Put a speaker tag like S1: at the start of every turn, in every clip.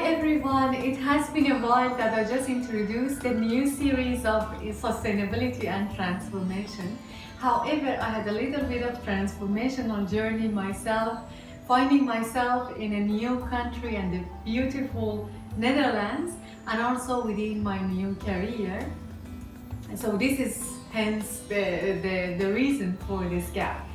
S1: everyone, it has been a while that I just introduced the new series of sustainability and transformation. However, I had a little bit of transformational journey myself, finding myself in a new country and the beautiful Netherlands, and also within my new career. So this is hence the reason for this gap.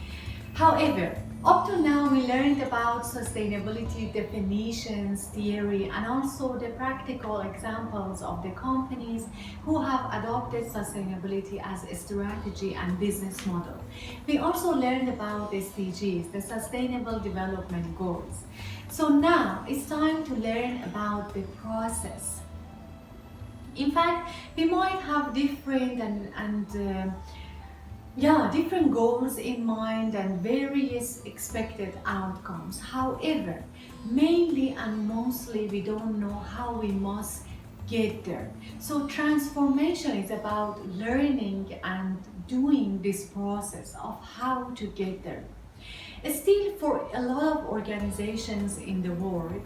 S1: However, up to now we learned about sustainability definitions, theory, and also the practical examples of the companies who have adopted sustainability as a strategy and business model. We also learned about SDGs, the Sustainable Development Goals. So now it's time to learn about the process. In fact, we might have different different goals in mind and various expected outcomes. However, mainly and mostly we don't know how we must get there. So transformation is about learning and doing this process of how to get there. Still, for a lot of organizations in the world,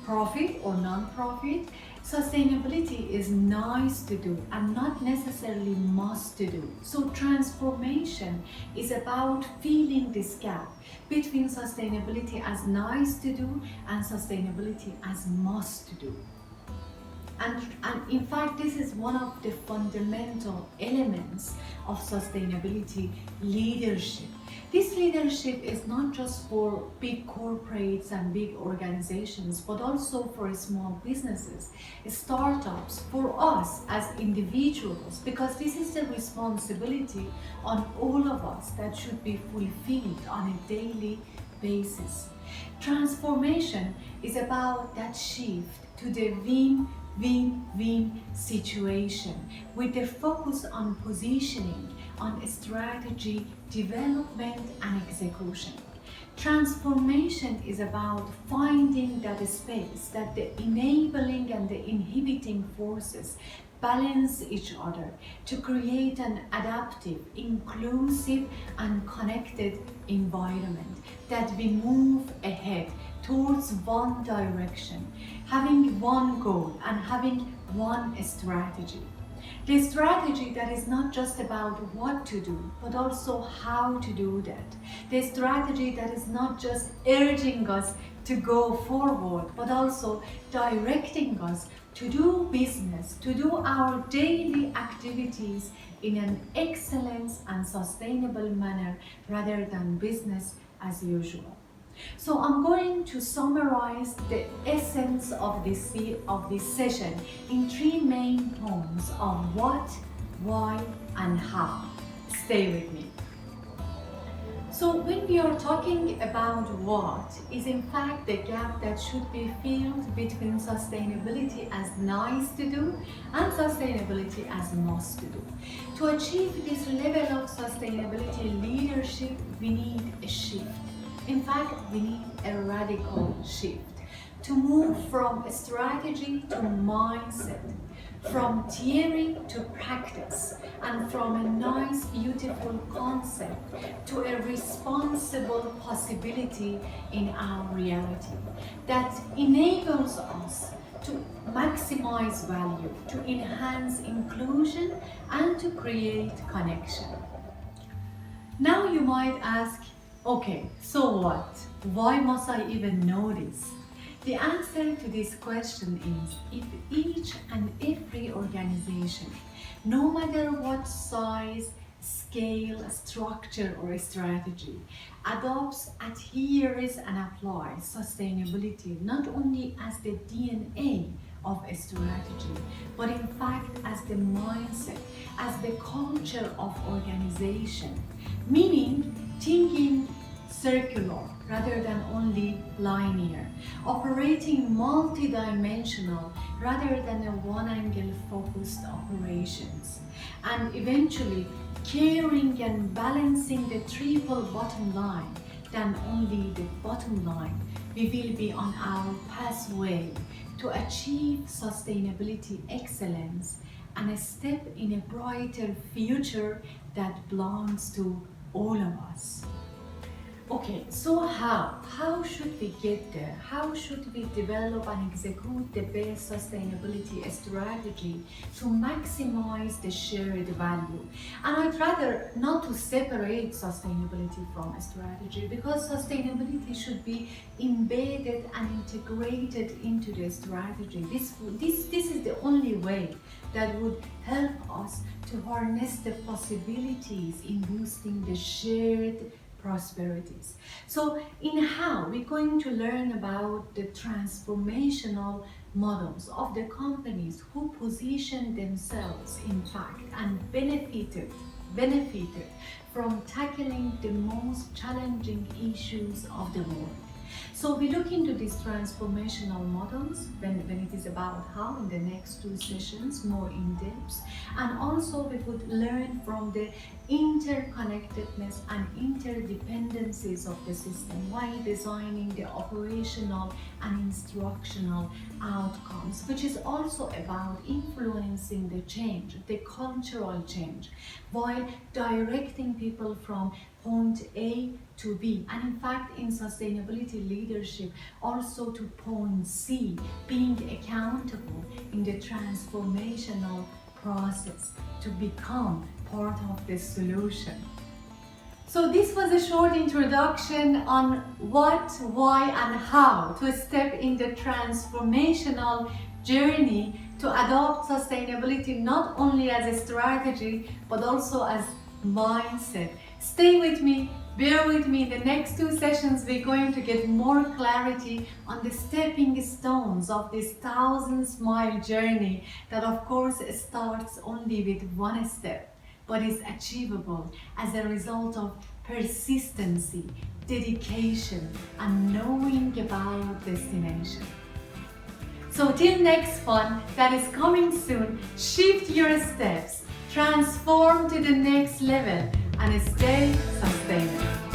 S1: profit or non-profit, sustainability is nice to do and not necessarily must to do. So transformation is about filling this gap between sustainability as nice to do and sustainability as must to do. And in fact, this is one of the fundamental elements of sustainability leadership. This leadership is not just for big corporates and big organizations, but also for small businesses, startups, for us as individuals, because this is the responsibility on all of us that should be fulfilled on a daily basis. Transformation is about that shift to the win-win situation with the focus on positioning, on strategy, development and execution. Transformation is about finding that space that the enabling and the inhibiting forces balance each other to create an adaptive, inclusive and connected environment that we move ahead towards one direction, having one goal and having one strategy. The strategy that is not just about what to do, but also how to do that. The strategy that is not just urging us to go forward, but also directing us to do business, to do our daily activities in an excellent and sustainable manner rather than business as usual. So I'm going to summarize the essence of this session in three main points of what, why, and how. Stay with me. So when we are talking about what is in fact the gap that should be filled between sustainability as nice to do and sustainability as must to do. To achieve this level of sustainability leadership, we need a shift. In fact, we need a radical shift to move from strategy to mindset, from theory to practice, and from a nice, beautiful concept to a responsible possibility in our reality that enables us to maximize value, to enhance inclusion, and to create connection. Now you might ask, okay, so what? Why must I even know this? The answer to this question is if each and every organization, no matter what size, scale, structure or strategy, adopts, adheres and applies sustainability not only as the DNA of a strategy, but in fact as the mindset, as the culture of organization, meaning thinking circular rather than only linear, operating multidimensional rather than a one-angle focused operations, and eventually caring and balancing the triple bottom line than only the bottom line, we will be on our pathway to achieve sustainability excellence and a step in a brighter future that belongs to all of us. Okay, so how? How should we get there? How should we develop and execute the best sustainability strategy to maximize the shared value? And I'd rather not to separate sustainability from a strategy, because sustainability should be embedded and integrated into the strategy. This is the only way that would help us to harness the possibilities in boosting the shared prosperities. So in how, we're going to learn about the transformational models of the companies who position themselves, in fact, and benefited from tackling the most challenging issues of the world. So we look into these transformational models when it is about how in the next two sessions, more in depth. And also we would learn from the interconnectedness and interdependencies of the system while designing the operational and instructional outcomes, which is also about influencing the change, the cultural change, while directing people from point A to B, and in fact in sustainability leadership also to point C, being accountable in the transformational process to become part of the solution. So this was a short introduction on what, why and how to step in the transformational journey to adopt sustainability not only as a strategy but also as mindset. Stay with me, bear with me. In the next two sessions we're going to get more clarity on the stepping stones of this 1,000-mile journey that of course starts only with one step but is achievable as a result of persistency, dedication and knowing about destination. So till next fun that is coming soon, shift your steps, transform to the next level and stay sustainable.